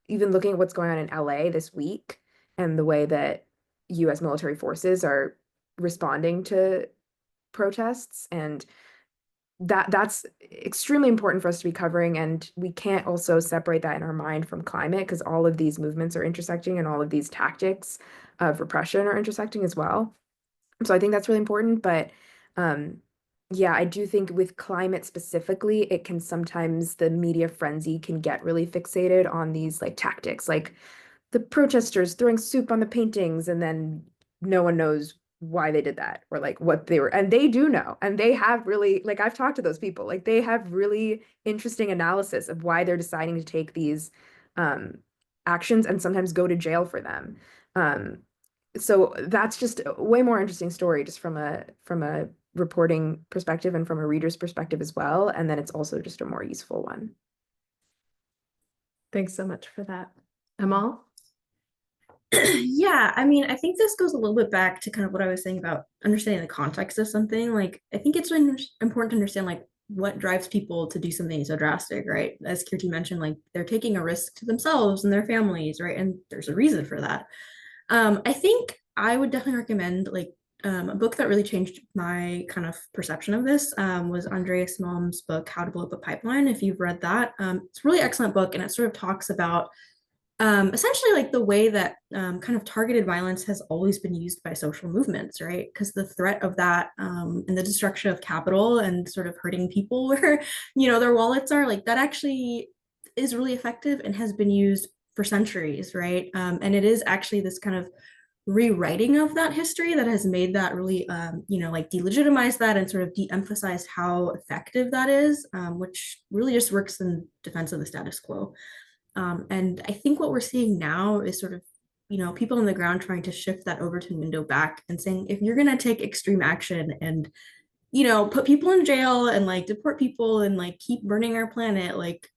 even looking at what's going on in LA this week and the way that US military forces are responding to protests, and that's extremely important for us to be covering. And we can't also separate that in our mind from climate, because all of these movements are intersecting and all of these tactics of repression are intersecting as well. So I think that's really important. But yeah, I do think with climate specifically, it can sometimes, the media frenzy can get really fixated on these like tactics, like the protesters throwing soup on the paintings, and then no one knows why they did that, or like what they were, and they do know, and they have really, like, I've talked to those people, like they have really interesting analysis of why they're deciding to take these actions, and sometimes go to jail for them. So that's just a way more interesting story, just from a reporting perspective and from a reader's perspective as well. And then it's also just a more useful one. Thanks so much for that. Amal? Yeah, I mean, I think this goes a little bit back to kind of what I was saying about understanding the context of something. Like, I think it's really important to understand like what drives people to do something so drastic, right? As Keerti mentioned, like they're taking a risk to themselves and their families, right? And there's a reason for that. I think I would definitely recommend like a book that really changed my kind of perception of this was Andreas Malm's book, How to Blow Up a Pipeline. If you've read that, it's a really excellent book, and it sort of talks about essentially like the way that kind of targeted violence has always been used by social movements, right? Because the threat of that and the destruction of capital and sort of hurting people where, their wallets are, like that actually is really effective and has been used for centuries, right? And it is actually this kind of rewriting of that history that has made that really, like delegitimize that and sort of de-emphasize how effective that is, which really just works in defense of the status quo. And I think what we're seeing now is sort of, people on the ground trying to shift that Overton window back and saying, if you're going to take extreme action and, put people in jail and like deport people and like keep burning our planet, like,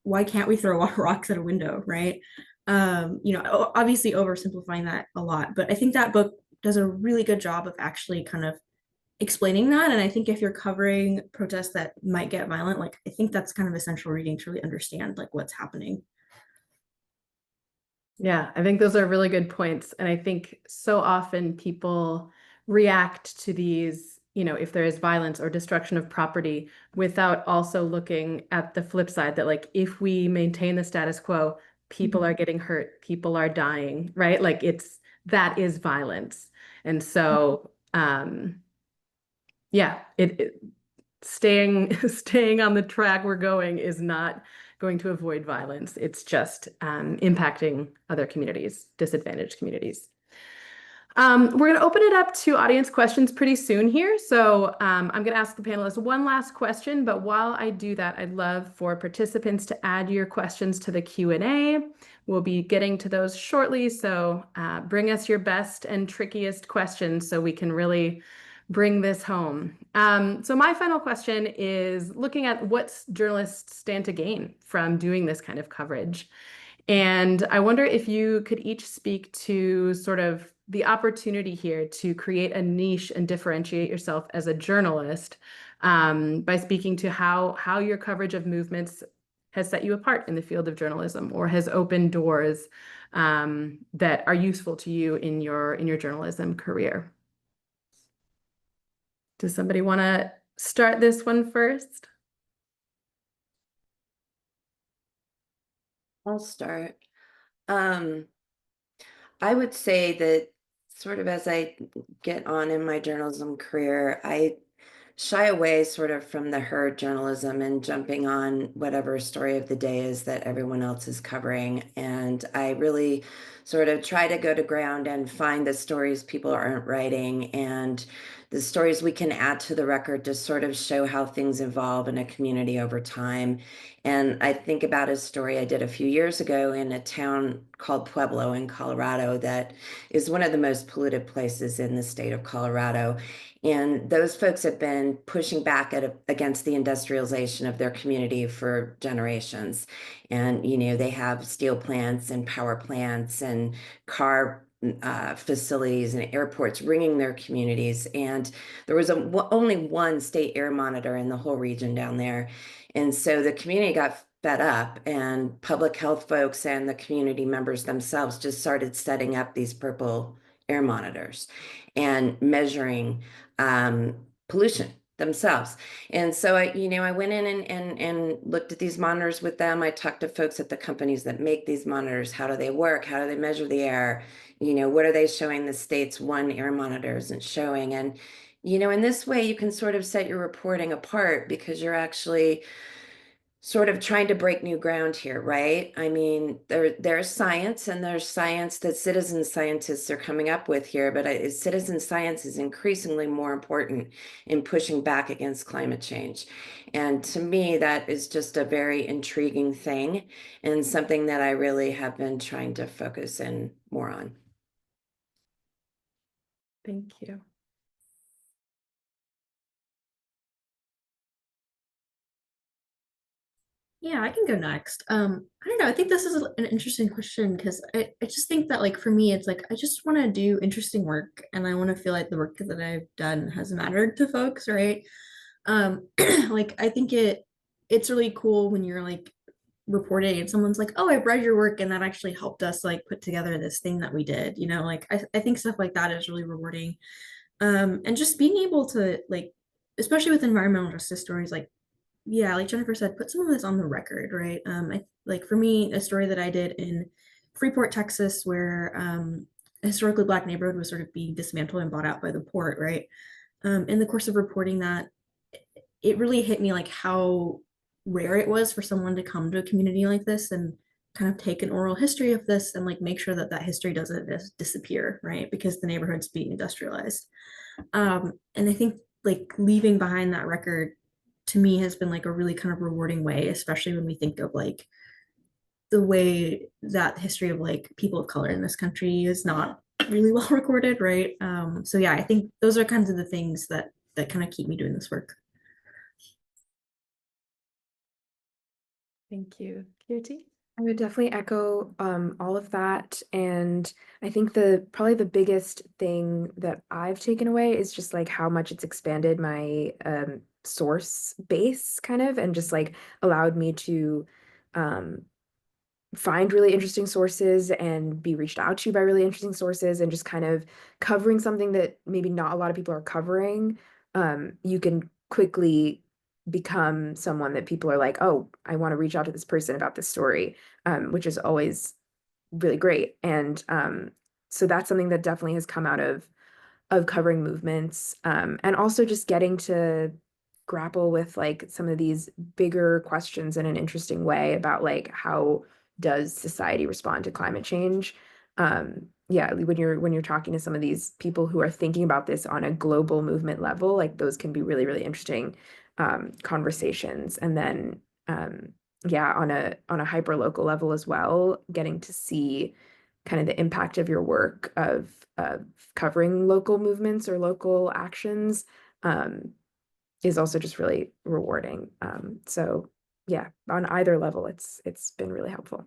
why can't we throw rocks at a window, right? Obviously oversimplifying that a lot, but I think that book does a really good job of actually kind of explaining that. And I think if you're covering protests that might get violent, like I think that's kind of essential reading to really understand like what's happening. Yeah, I think those are really good points. And I think so often people react to these, if there is violence or destruction of property, without also looking at the flip side, that like, if we maintain the status quo, people are getting hurt, people are dying, right? Like that is violence. And so, yeah, staying on the track we're going is not going to avoid violence. It's just impacting other communities, disadvantaged communities. We're going to open it up to audience questions pretty soon here. So I'm going to ask the panelists one last question, but while I do that, I'd love for participants to add your questions to the Q&A. We'll be getting to those shortly, so bring us your best and trickiest questions so we can really bring this home. So my final question is looking at what journalists stand to gain from doing this kind of coverage. And I wonder if you could each speak to sort of the opportunity here to create a niche and differentiate yourself as a journalist by speaking to how your coverage of movements has set you apart in the field of journalism or has opened doors that are useful to you in your journalism career. Does somebody want to start this one first? I'll start. I would say that sort of as I get on in my journalism career, I shy away sort of from the herd journalism and jumping on whatever story of the day is that everyone else is covering. And I really sort of try to go to ground and find the stories people aren't writing and the stories we can add to the record to sort of show how things evolve in a community over time. And I think about a story I did a few years ago in a town called Pueblo in Colorado that is one of the most polluted places in the state of Colorado. And those folks have been pushing back against the industrialization of their community for generations. And, they have steel plants and power plants and car facilities and airports ringing their communities. And there was only one state air monitor in the whole region down there. And so the community got fed up, and public health folks and the community members themselves just started setting up these purple air monitors and measuring pollution themselves. And so I went in and looked at these monitors with them. I talked to folks at the companies that make these monitors. How do they work? How do they measure the air? What are they showing the state's one air monitor isn't showing? And in this way, you can sort of set your reporting apart because you're actually sort of trying to break new ground here, right? I mean, there's science and there's science that citizen scientists are coming up with here, but citizen science is increasingly more important in pushing back against climate change. And to me, that is just a very intriguing thing and something that I really have been trying to focus in more on. Thank you. Yeah, I can go next. I don't know. I think this is an interesting question because I just think that like for me, it's like I just want to do interesting work and I want to feel like the work that I've done has mattered to folks, right? Like I think it's really cool when you're like reporting and someone's like, oh, I've read your work and that actually helped us like put together this thing that we did, like I think stuff like that is really rewarding. And just being able to like, especially with environmental justice stories, like yeah, like Jennifer said, put some of this on the record, right? I like for me, a story that I did in Freeport, Texas, where a historically Black neighborhood was sort of being dismantled and bought out by the port, right? In the course of reporting that, it really hit me like how rare it was for someone to come to a community like this and kind of take an oral history of this and like make sure that that history doesn't just disappear, right? Because the neighborhood's being industrialized. And I think like leaving behind that record to me has been like a really kind of rewarding way, especially when we think of like the way that the history of like people of color in this country is not really well recorded, right? So yeah, I think those are kinds of the things that kind of keep me doing this work. Thank you. Keerti? I would definitely echo all of that. And I think probably the biggest thing that I've taken away is just like how much it's expanded my source base kind of, and just like allowed me to find really interesting sources and be reached out to by really interesting sources, and just kind of covering something that maybe not a lot of people are covering. You can quickly become someone that people are like, oh, I want to reach out to this person about this story, which is always really great. And so that's something that definitely has come out of covering movements, and also just getting to grapple with like some of these bigger questions in an interesting way about like how does society respond to climate change. yeah, when you're talking to some of these people who are thinking about this on a global movement level, like those can be really, really interesting conversations. And then yeah, on a hyper local level as well, getting to see kind of the impact of your work of covering local movements or local actions is also just really rewarding. So yeah, on either level, it's been really helpful.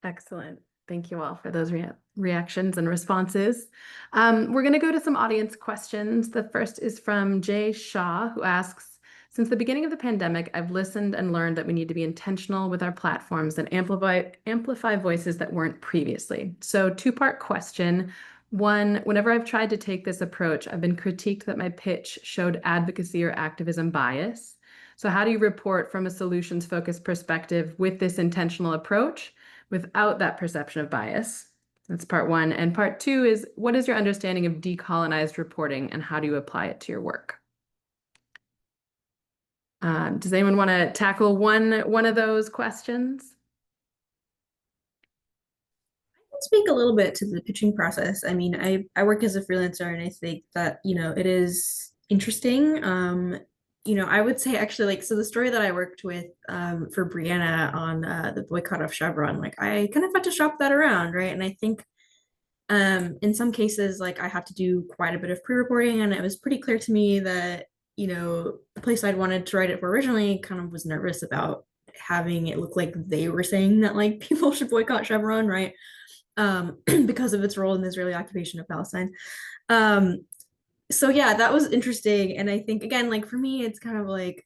Excellent. Thank you all for those reactions and responses. We're going to go to some audience questions. The first is from Jay Shaw, who asks, since the beginning of the pandemic, I've listened and learned that we need to be intentional with our platforms and amplify voices that weren't previously. So two-part question. One, whenever I've tried to take this approach, I've been critiqued that my pitch showed advocacy or activism bias. So how do you report from a solutions-focused perspective with this intentional approach without that perception of bias? That's part one. And part two is, what is your understanding of decolonized reporting and how do you apply it to your work? Does anyone want to tackle one of those questions? Speak a little bit to the pitching process. I mean, I work as a freelancer and I think that, it is interesting. I would say actually like, so the story that I worked with for Brianna on the boycott of Chevron, like I kind of had to shop that around, right? And I think in some cases, like I had to do quite a bit of pre-reporting and it was pretty clear to me that, the place I'd wanted to write it for originally kind of was nervous about having it look like they were saying that like people should boycott Chevron, right? Because of its role in the Israeli occupation of Palestine. So yeah, that was interesting. And I think again, like for me, it's kind of like,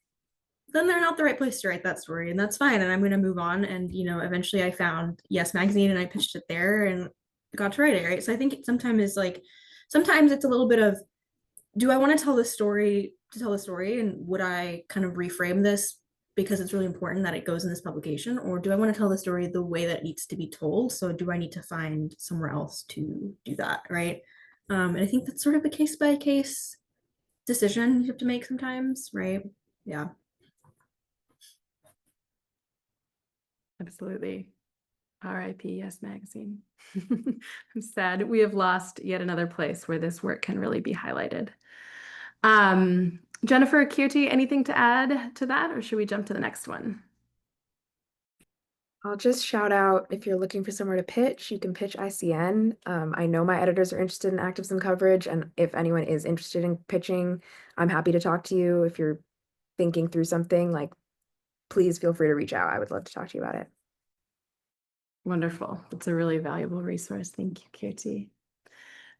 then they're not the right place to write that story, and that's fine. And I'm going to move on. And eventually I found Yes Magazine and I pitched it there and got to write it, right? So I think sometimes it's a little bit of, do I want to tell the story to tell the story, and would I kind of reframe this because it's really important that it goes in this publication, or do I want to tell the story the way that it needs to be told? So do I need to find somewhere else to do that, right? And I think that's sort of a case by case decision you have to make sometimes, right? Yeah. Absolutely. R.I.P. Yes Magazine. I'm sad we have lost yet another place where this work can really be highlighted. Jennifer, Keerti, anything to add to that, or should we jump to the next one? I'll just shout out, if you're looking for somewhere to pitch, you can pitch ICN. I know my editors are interested in activism coverage, and if anyone is interested in pitching, I'm happy to talk to you. If you're thinking through something, like, please feel free to reach out. I would love to talk to you about it. Wonderful. It's a really valuable resource. Thank you, Keerti.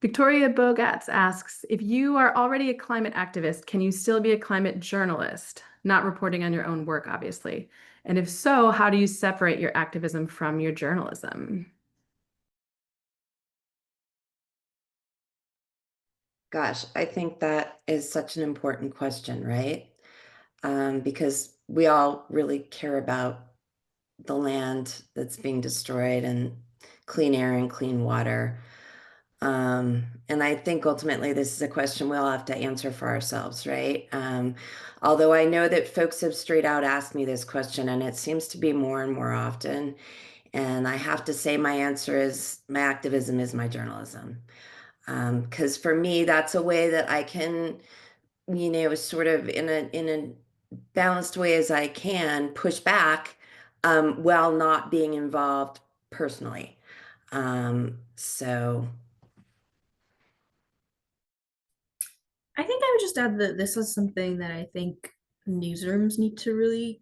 Victoria Bogatz asks, if you are already a climate activist, can you still be a climate journalist? Not reporting on your own work, obviously. And if so, how do you separate your activism from your journalism? Gosh, I think that is such an important question, right? Because we all really care about the land that's being destroyed and clean air and clean water. And I think ultimately this is a question we'll have to answer for ourselves, right? Although I know that folks have straight out asked me this question, and it seems to be more and more often. And I have to say my answer is my activism is my journalism. Because for me, that's a way that I can, sort of in a balanced way as I can push back while not being involved personally. So I think I would just add that this is something that I think newsrooms need to really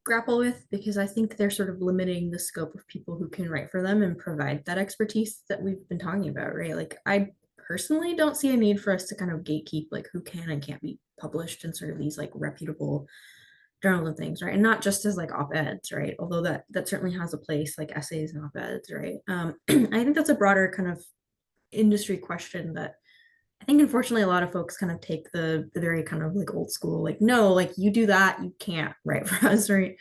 grapple with, because I think they're sort of limiting the scope of people who can write for them and provide that expertise that we've been talking about, right? Like I personally don't see a need for us to kind of gatekeep like who can and can't be published in sort of these like reputable journals and things, right? And not just as like op-eds, right? Although that certainly has a place, like essays and op-eds, right? I think that's a broader kind of industry question that I think unfortunately a lot of folks kind of take the very kind of like old school, like, no, like you do that, you can't write for us, right?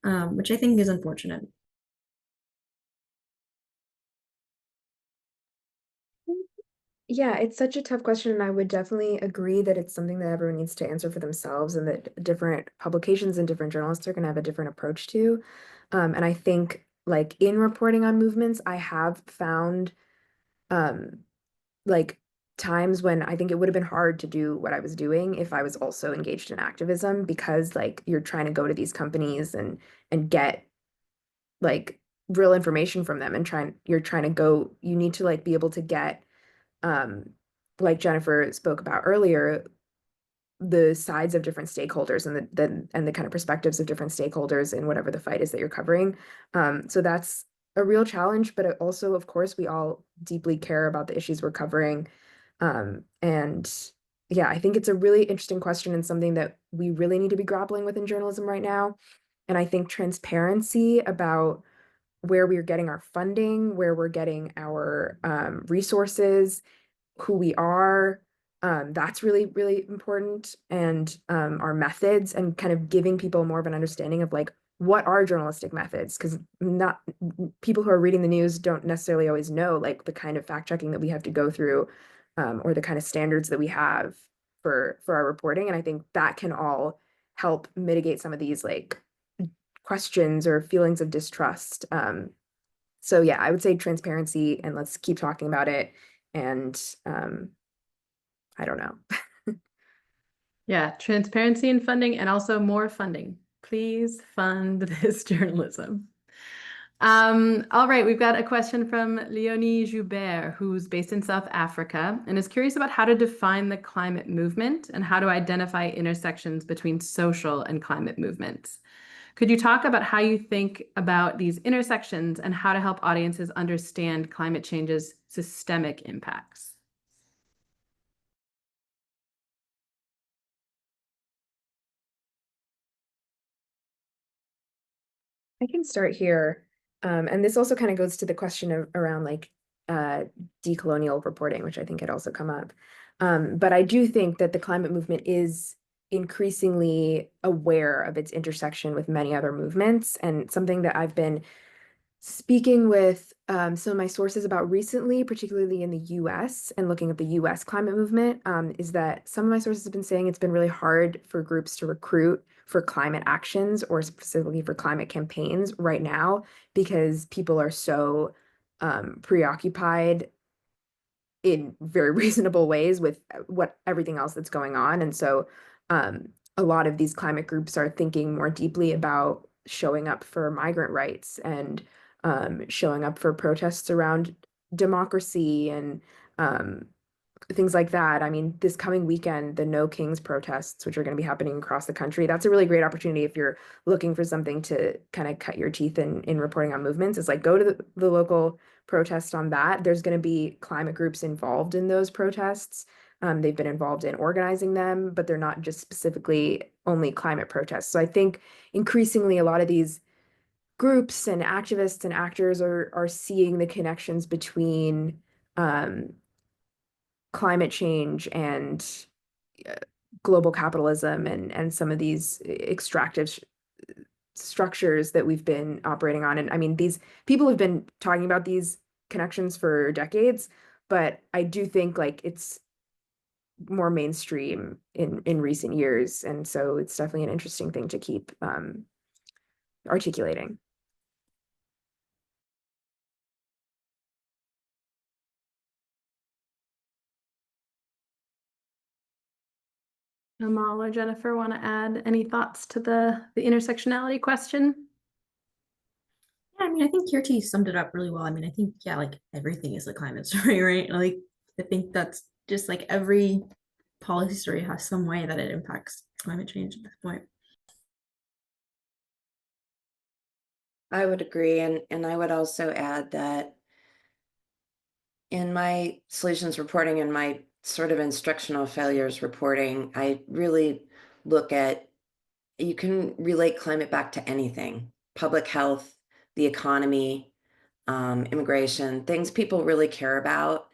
Which I think is unfortunate. Yeah, it's such a tough question, and I would definitely agree that it's something that everyone needs to answer for themselves, and that different publications and different journalists are going to have a different approach to. And I think like in reporting on movements, I have found like times when I think it would have been hard to do what I was doing if I was also engaged in activism, because like you're trying to go to these companies and get like real information from them, and you're trying to go, you need to like be able to get like Jennifer spoke about earlier, the sides of different stakeholders and the kind of perspectives of different stakeholders in whatever the fight is that you're covering. So that's a real challenge, but it also, of course, we all deeply care about the issues we're covering. And yeah, I think it's a really interesting question and something that we really need to be grappling with in journalism right now. And I think transparency about where we're getting our funding, where we're getting our resources, who we are, that's really, really important. And our methods, and kind of giving people more of an understanding of like, what are journalistic methods? Because not people who are reading the news don't necessarily always know like the kind of fact checking that we have to go through, or the kind of standards that we have for our reporting. And I think that can all help mitigate some of these like questions or feelings of distrust. So yeah, I would say transparency, and let's keep talking about it. And I don't know. Yeah, transparency and funding, and also more funding. Please fund this journalism. All right, we've got a question from Leonie Joubert, who's based in South Africa and is curious about how to define the climate movement and how to identify intersections between social and climate movements. Could you talk about how you think about these intersections and how to help audiences understand climate change's systemic impacts? I can start here. And this also kind of goes to the question of around like decolonial reporting, which I think had also come up. But I do think that the climate movement is increasingly aware of its intersection with many other movements, and something that I've been speaking with some of my sources about recently, particularly in the US, and looking at the US climate movement, is that some of my sources have been saying it's been really hard for groups to recruit for climate actions, or specifically for climate campaigns right now, because people are so preoccupied in very reasonable ways with everything else that's going on. And so a lot of these climate groups are thinking more deeply about showing up for migrant rights, and showing up for protests around democracy, and things like that. I mean, this coming weekend, the No Kings protests, which are going to be happening across the country, that's a really great opportunity if you're looking for something to kind of cut your teeth in reporting on movements. It's like, go to the local protest on that. There's going to be climate groups involved in those protests. They've been involved in organizing them, but they're not just specifically only climate protests. So I think increasingly a lot of these groups and activists and actors are seeing the connections between climate change and global capitalism, and some of these extractive structures that we've been operating on. And I mean, these people have been talking about these connections for decades, but I do think like it's more mainstream in recent years. And so it's definitely an interesting thing to keep articulating. Amal or Jennifer, want to add any thoughts to the intersectionality question? Yeah, I mean, I think Keerti summed it up really well. I mean, I think, yeah, like everything is a climate story, right? Like, I think that's just like every policy story has some way that it impacts climate change at this point. I would agree. And I would also add that in my solutions reporting and my sort of instructional failures reporting, I really look at, you can relate climate back to anything: public health, the economy, immigration, things people really care about.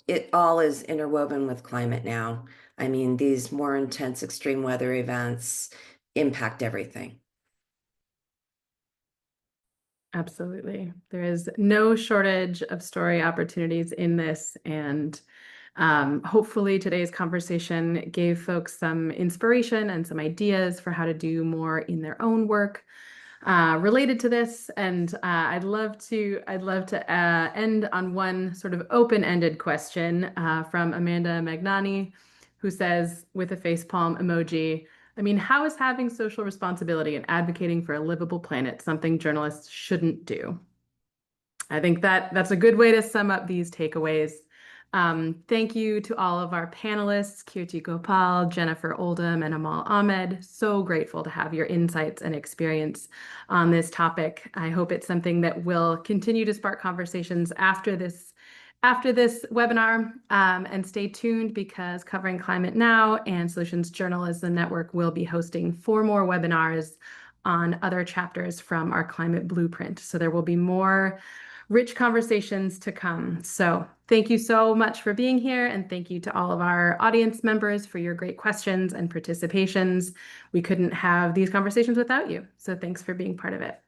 It all is interwoven with climate now. I mean, these more intense extreme weather events impact everything. Absolutely. There is no shortage of story opportunities in this. And hopefully today's conversation gave folks some inspiration and some ideas for how to do more in their own work. related to this, and I'd love to end on one sort of open-ended question from Amanda Magnani, who says, with a facepalm emoji, I mean, how is having social responsibility and advocating for a livable planet something journalists shouldn't do? I think that's a good way to sum up these takeaways. Thank you to all of our panelists, Keerti Gopal, Jennifer Oldham, and Amal Ahmed. So grateful to have your insights and experience on this topic. I hope it's something that will continue to spark conversations after this webinar. And stay tuned, because Covering Climate Now and Solutions Journalism Network will be hosting 4 more webinars on other chapters from our climate blueprint. So there will be more rich conversations to come. So thank you so much for being here, and thank you to all of our audience members for your great questions and participations. We couldn't have these conversations without you. So thanks for being part of it.